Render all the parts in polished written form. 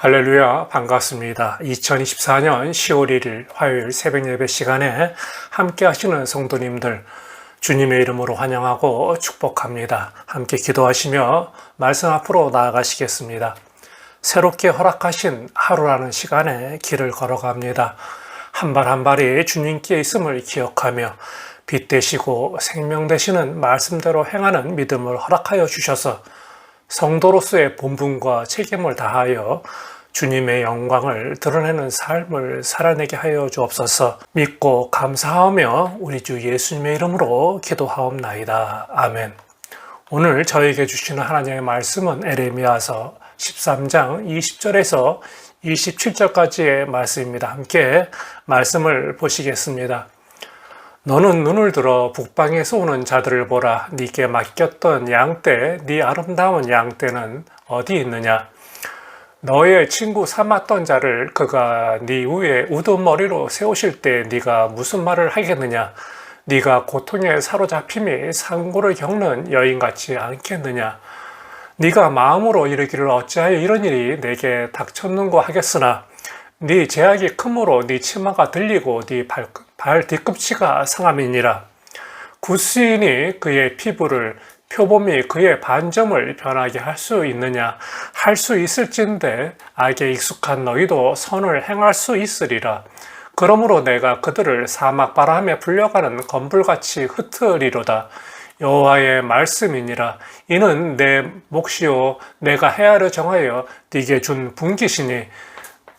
할렐루야, 반갑습니다. 2024년 10월 1일 화요일 새벽 예배 시간에 함께 하시는 성도님들 주님의 이름으로 환영하고 축복합니다. 함께 기도하시며 말씀 앞으로 나아가시겠습니다. 새롭게 허락하신 하루라는 시간에 길을 걸어갑니다. 한 발 한 발이 주님께 있음을 기억하며 빛 되시고 생명 되시는 말씀대로 행하는 믿음을 허락하여 주셔서 성도로서의 본분과 책임을 다하여 주님의 영광을 드러내는 삶을 살아내게 하여 주옵소서. 믿고 감사하며 우리 주 예수님의 이름으로 기도하옵나이다. 아멘. 오늘 저에게 주시는 하나님의 말씀은 에레미야서 13장 20절에서 27절까지의 말씀입니다. 함께 말씀을 보시겠습니다. 너는 눈을 들어 북방에서 오는 자들을 보라. 네게 맡겼던 양떼, 네 아름다운 양떼는 어디 있느냐? 너의 친구 삼았던 자를 그가 네 위에 우두머리로 세우실 때 네가 무슨 말을 하겠느냐? 네가 고통에 사로잡힘이 상고를 겪는 여인 같지 않겠느냐? 네가 마음으로 이르기를 어찌하여 이런 일이 내게 닥쳤는고 하겠으나 네 제약이 크므로 네 치마가 들리고 네 발 뒤꿈치가 상함이니라. 구스인이 그의 피부를 표범이 그의 반점을 변하게 할 수 있느냐? 할 수 있을진데 악에 익숙한 너희도 선을 행할 수 있으리라. 그러므로 내가 그들을 사막 바람에 불려가는 건불같이 흩으리로다. 여호와의 말씀이니라. 이는 내 몫이요 내가 헤아려 정하여 네게 준 분깃이니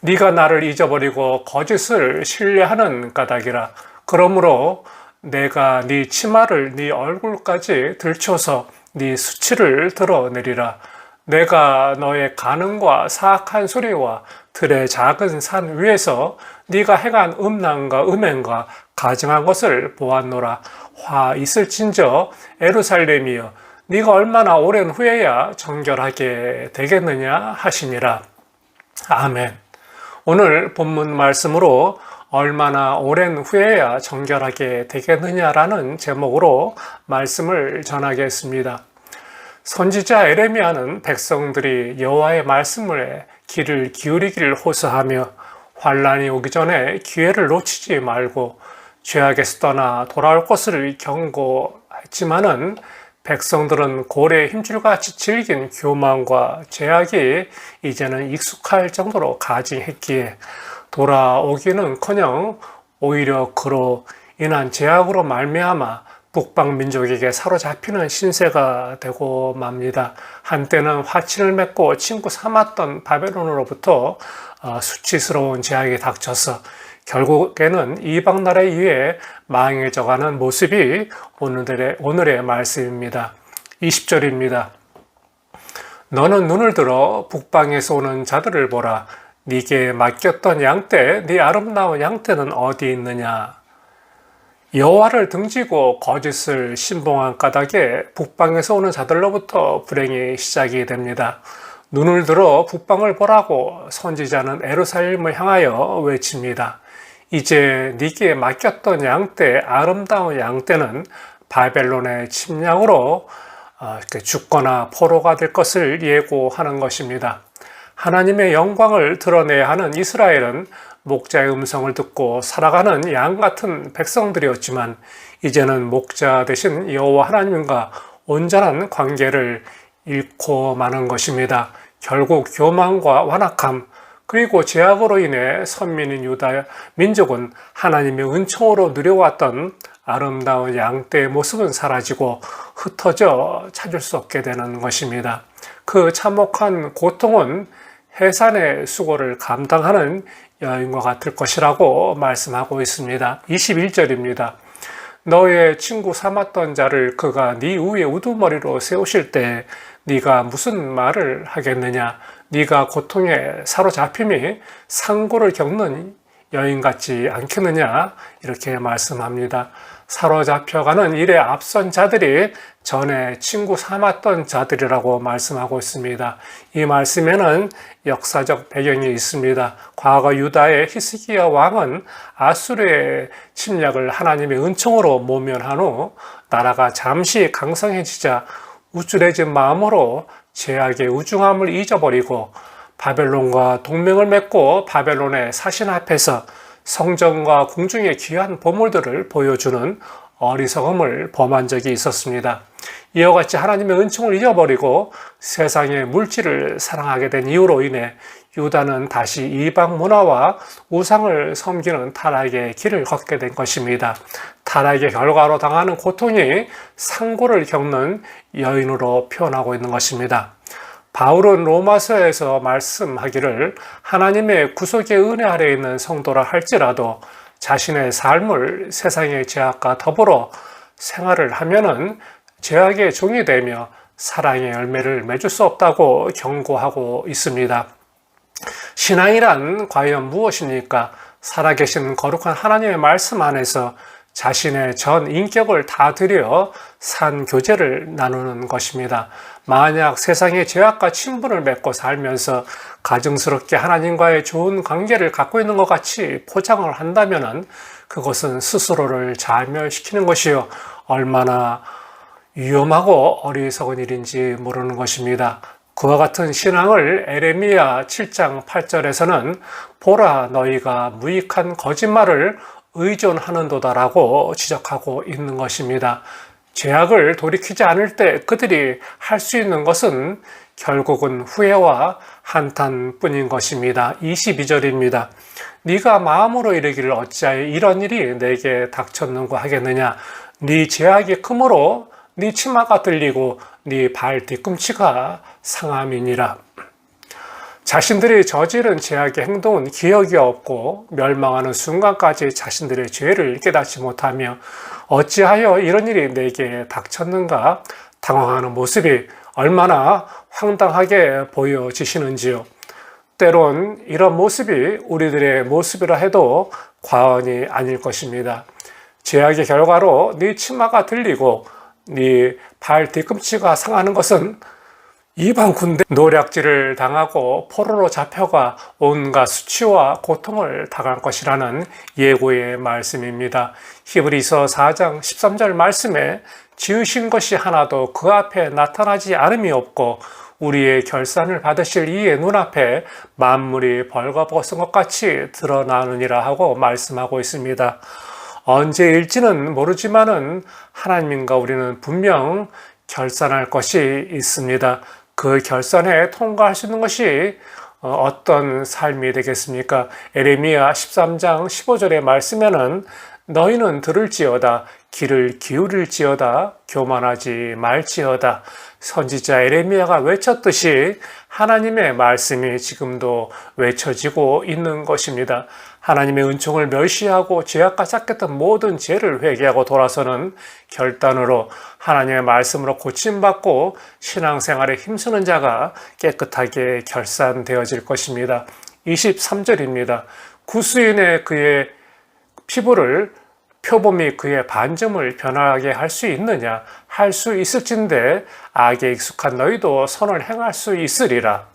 네가 나를 잊어버리고 거짓을 신뢰하는 까닭이라. 그러므로 내가 네 치마를 네 얼굴까지 들춰서 네 수치를 드러내리라. 내가 너의 간음과 사악한 소리와 들의 작은 산 위에서 네가 행한 음란과 음행과 가증한 것을 보았노라. 화 있을진저 에루살렘이여 네가 얼마나 오랜 후에야 정결하게 되겠느냐 하시니라. 아멘. 오늘 본문 말씀으로 얼마나 오랜 후에야 정결하게 되겠느냐라는 제목으로 말씀을 전하겠습니다. 선지자 에레미야는 백성들이 여호와의 말씀에 귀를 기울이기를 호소하며 환란이 오기 전에 기회를 놓치지 말고 죄악에서 떠나 돌아올 것을 경고했지만은 백성들은 고래의 힘줄같이 질긴 교만과 죄악이 이제는 익숙할 정도로 가증했기에 돌아오기는커녕 오히려 그로 인한 죄악으로 말미암아 북방 민족에게 사로잡히는 신세가 되고 맙니다. 한때는 화친을 맺고 친구 삼았던 바벨론으로부터 수치스러운 재앙이 닥쳐서 결국에는 이방 나라에 의해 망해져가는 모습이 오늘의 말씀입니다. 20절입니다. 너는 눈을 들어 북방에서 오는 자들을 보라. 네게 맡겼던 양떼, 네 아름다운 양떼는 어디 있느냐? 여호와를 등지고 거짓을 신봉한 까닭에 북방에서 오는 자들로부터 불행이 시작이 됩니다. 눈을 들어 북방을 보라고 선지자는 에루살렘을 향하여 외칩니다. 이제 네게 맡겼던 양떼, 아름다운 양떼는 바벨론의 침략으로 죽거나 포로가 될 것을 예고하는 것입니다. 하나님의 영광을 드러내야 하는 이스라엘은 목자의 음성을 듣고 살아가는 양 같은 백성들이었지만 이제는 목자 대신 여호와 하나님과 온전한 관계를 잃고 마는 것입니다. 결국 교만과 완악함 그리고 죄악으로 인해 선민인 유다 민족은 하나님의 은총으로 누려왔던 아름다운 양떼의 모습은 사라지고 흩어져 찾을 수 없게 되는 것입니다. 그 참혹한 고통은 해산의 수고를 감당하는 여인과 같을 것이라고 말씀하고 있습니다. 21절입니다. 너의 친구 삼았던 자를 그가 네 위에 우두머리로 세우실 때 네가 무슨 말을 하겠느냐? 네가 고통에 사로잡힘이 상고를 겪는 여인 같지 않겠느냐? 이렇게 말씀합니다. 사로잡혀가는 일에 앞선 자들이 전에 친구 삼았던 자들이라고 말씀하고 있습니다. 이 말씀에는 역사적 배경이 있습니다. 과거 유다의 히스기야 왕은 아수르의 침략을 하나님의 은총으로 모면한 후 나라가 잠시 강성해지자 우쭐해진 마음으로 죄악의 우중함을 잊어버리고 바벨론과 동맹을 맺고 바벨론의 사신 앞에서 성전과 궁중의 귀한 보물들을 보여주는 어리석음을 범한 적이 있었습니다. 이와 같이 하나님의 은총을 잊어버리고 세상의 물질을 사랑하게 된 이유로 인해 유다는 다시 이방 문화와 우상을 섬기는 타락의 길을 걷게 된 것입니다. 타락의 결과로 당하는 고통이 상고를 겪는 여인으로 표현하고 있는 것입니다. 바울은 로마서에서 말씀하기를 하나님의 구속의 은혜 아래에 있는 성도라 할지라도 자신의 삶을 세상의 죄악과 더불어 생활을 하면은 죄악의 종이 되며 사랑의 열매를 맺을 수 없다고 경고하고 있습니다. 신앙이란 과연 무엇입니까? 살아계신 거룩한 하나님의 말씀 안에서 자신의 전 인격을 다 들여 산 교제를 나누는 것입니다. 만약 세상의 죄악과 친분을 맺고 살면서 가증스럽게 하나님과의 좋은 관계를 갖고 있는 것 같이 포장을 한다면 그것은 스스로를 자멸시키는 것이요 얼마나 위험하고 어리석은 일인지 모르는 것입니다. 그와 같은 신앙을 에레미야 7장 8절에서는 보라 너희가 무익한 거짓말을 의존하는도다라고 지적하고 있는 것입니다. 죄악을 돌이키지 않을 때 그들이 할 수 있는 것은 결국은 후회와 한탄뿐인 것입니다. 22절입니다. 네가 마음으로 이르기를 어찌하여 이런 일이 내게 닥쳤는고 하겠느냐. 네 죄악이 크므로 네 치마가 들리고 네 발 뒤꿈치가 상함이니라. 자신들이 저지른 죄악의 행동은 기억이 없고 멸망하는 순간까지 자신들의 죄를 깨닫지 못하며 어찌하여 이런 일이 내게 닥쳤는가 당황하는 모습이 얼마나 황당하게 보여지시는지요. 때론 이런 모습이 우리들의 모습이라 해도 과언이 아닐 것입니다. 죄악의 결과로 네 치마가 들리고 네 발 뒤꿈치가 상하는 것은 이방 군대 노략질을 당하고 포로로 잡혀가 온갖 수치와 고통을 당할 것이라는 예고의 말씀입니다. 히브리서 4장 13절 말씀에 지으신 것이 하나도 그 앞에 나타나지 않음이 없고 우리의 결산을 받으실 이의 눈앞에 만물이 벌거벗은 것 같이 드러나느니라 하고 말씀하고 있습니다. 언제일지는 모르지만은 하나님과 우리는 분명 결산할 것이 있습니다. 그 결산에 통과할 수 있는 것이 어떤 삶이 되겠습니까? 에레미야 13장 15절의 말씀에는 너희는 들을지어다 귀를 기울일지어다 교만하지 말지어다. 선지자 에레미야가 외쳤듯이 하나님의 말씀이 지금도 외쳐지고 있는 것입니다. 하나님의 은총을 멸시하고 죄악과 짝했던 모든 죄를 회개하고 돌아서는 결단으로 하나님의 말씀으로 고침받고 신앙생활에 힘쓰는 자가 깨끗하게 결산되어질 것입니다. 23절입니다. 구수인의 그의 피부를 표범이 그의 반점을 변하게 할 수 있느냐? 할 수 있을진데 악에 익숙한 너희도 선을 행할 수 있으리라.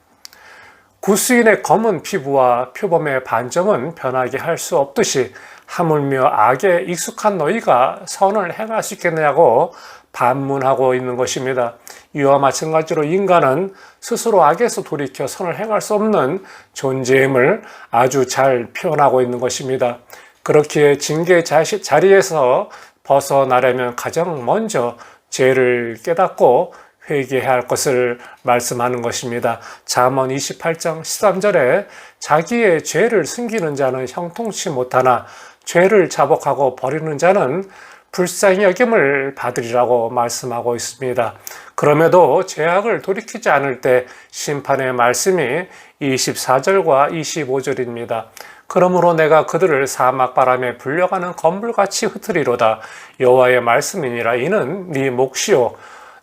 구수인의 검은 피부와 표범의 반점은 변하게 할 수 없듯이 하물며 악에 익숙한 너희가 선을 행할 수 있겠느냐고 반문하고 있는 것입니다. 이와 마찬가지로 인간은 스스로 악에서 돌이켜 선을 행할 수 없는 존재임을 아주 잘 표현하고 있는 것입니다. 그렇기에 징계의 자리에서 벗어나려면 가장 먼저 죄를 깨닫고 회개해야 할 것을 말씀하는 것입니다. 잠언 28장 13절에 자기의 죄를 숨기는 자는 형통치 못하나 죄를 자복하고 버리는 자는 불쌍히 여김을 받으리라고 말씀하고 있습니다. 그럼에도 죄악을 돌이키지 않을 때 심판의 말씀이 24절과 25절입니다. 그러므로 내가 그들을 사막 바람에 불려가는 건불같이 흩으리로다. 여호와의 말씀이니라. 이는 네 몫이요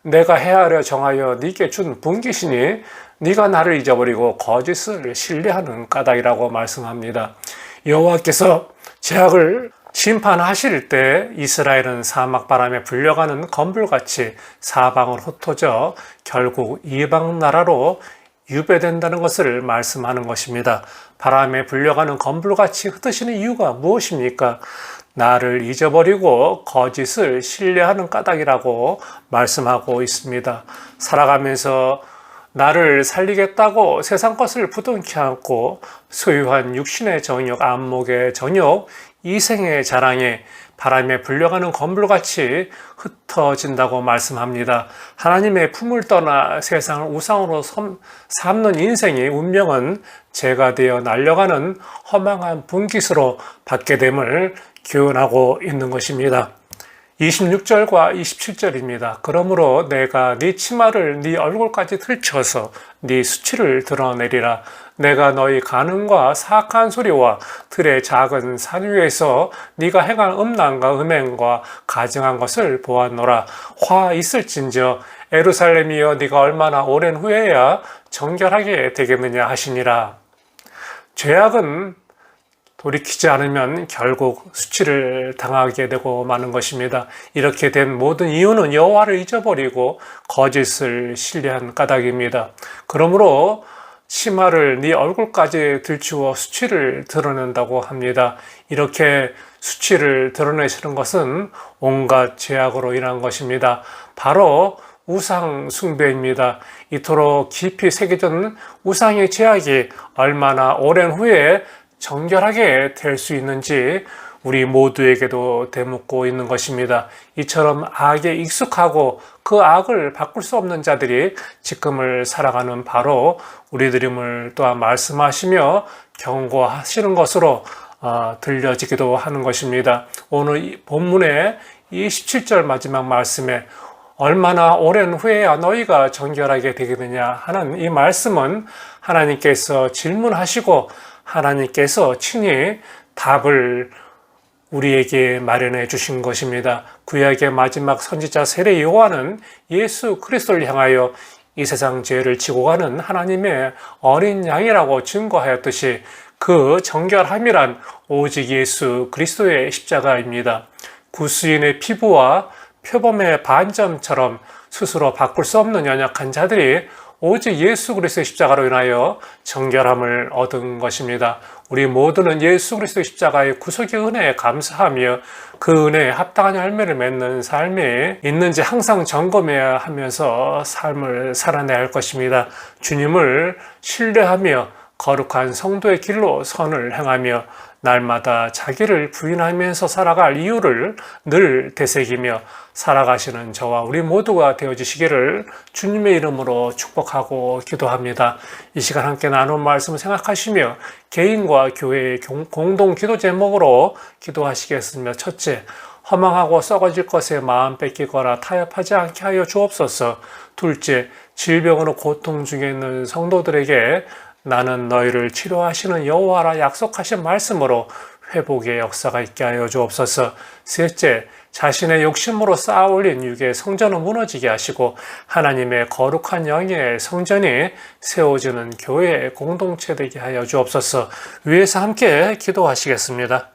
내가 헤아려 정하여 네게 준 분깃이니 네가 나를 잊어버리고 거짓을 신뢰하는 까닭이라고 말씀합니다. 여호와께서 죄악을 심판하실 때 이스라엘은 사막 바람에 불려가는 건불같이 사방을 흩어져 결국 이방 나라로 유배된다는 것을 말씀하는 것입니다. 바람에 불려가는 건불같이 흩으시는 이유가 무엇입니까? 나를 잊어버리고 거짓을 신뢰하는 까닭이라고 말씀하고 있습니다. 살아가면서 나를 살리겠다고 세상 것을 부둥켜 안고 소유한 육신의 정욕, 안목의 정욕, 이생의 자랑에 바람에 불려가는 건물같이 흩어진다고 말씀합니다. 하나님의 품을 떠나 세상을 우상으로 삼는 인생의 운명은 죄가 되어 날려가는 허망한 분깃으로 받게 됨을 교훈하고 있는 것입니다. 26절과 27절입니다. 그러므로 내가 네 치마를 네 얼굴까지 들쳐서 네 수치를 드러내리라. 내가 너희 간음과 사악한 소리와 들의 작은 산 위에서 네가 행한 음란과 음행과 가증한 것을 보았노라. 화 있을진저 에루살렘이여 네가 얼마나 오랜 후에야 정결하게 되겠느냐 하시니라. 죄악은 돌이키지 않으면 결국 수치를 당하게 되고 마는 것입니다. 이렇게 된 모든 이유는 여호와를 잊어버리고 거짓을 신뢰한 까닭입니다. 그러므로 치마를 네 얼굴까지 들추어 수치를 드러낸다고 합니다. 이렇게 수치를 드러내시는 것은 온갖 죄악으로 인한 것입니다. 바로 우상 숭배입니다. 이토록 깊이 새겨진 우상의 죄악이 얼마나 오랜 후에 정결하게 될 수 있는지 우리 모두에게도 되묻고 있는 것입니다. 이처럼 악에 익숙하고 그 악을 바꿀 수 없는 자들이 지금을 살아가는 바로 우리들임을 또한 말씀하시며 경고하시는 것으로 들려지기도 하는 것입니다. 오늘 본문의 27절 마지막 말씀에 얼마나 오랜 후에야 너희가 정결하게 되겠느냐 하는 이 말씀은 하나님께서 질문하시고 하나님께서 친히 답을 우리에게 마련해 주신 것입니다. 구약의 마지막 선지자 세례 요한은 예수 그리스도를 향하여 이 세상 죄를 지고 가는 하나님의 어린 양이라고 증거하였듯이 그 정결함이란 오직 예수 그리스도의 십자가입니다. 구수인의 피부와 표범의 반점처럼 스스로 바꿀 수 없는 연약한 자들이 오직 예수 그리스도의 십자가로 인하여 정결함을 얻은 것입니다. 우리 모두는 예수 그리스도의 십자가의 구속의 은혜에 감사하며 그 은혜에 합당한 열매를 맺는 삶이 있는지 항상 점검해야 하면서 삶을 살아내야 할 것입니다. 주님을 신뢰하며 거룩한 성도의 길로 선을 행하며 날마다 자기를 부인하면서 살아갈 이유를 늘 되새기며 살아가시는 저와 우리 모두가 되어주시기를 주님의 이름으로 축복하고 기도합니다. 이 시간 함께 나눈 말씀을 생각하시며 개인과 교회의 공동 기도 제목으로 기도하시겠습니다. 첫째, 허망하고 썩어질 것에 마음 뺏기거나 타협하지 않게 하여 주옵소서. 둘째, 질병으로 고통 중에 있는 성도들에게 나는 너희를 치료하시는 여호와라 약속하신 말씀으로 회복의 역사가 있게 하여 주옵소서. 셋째, 자신의 욕심으로 쌓아올린 육의 성전을 무너지게 하시고 하나님의 거룩한 영의 성전이 세워지는 교회의 공동체 되게 하여 주옵소서. 위에서 함께 기도하시겠습니다.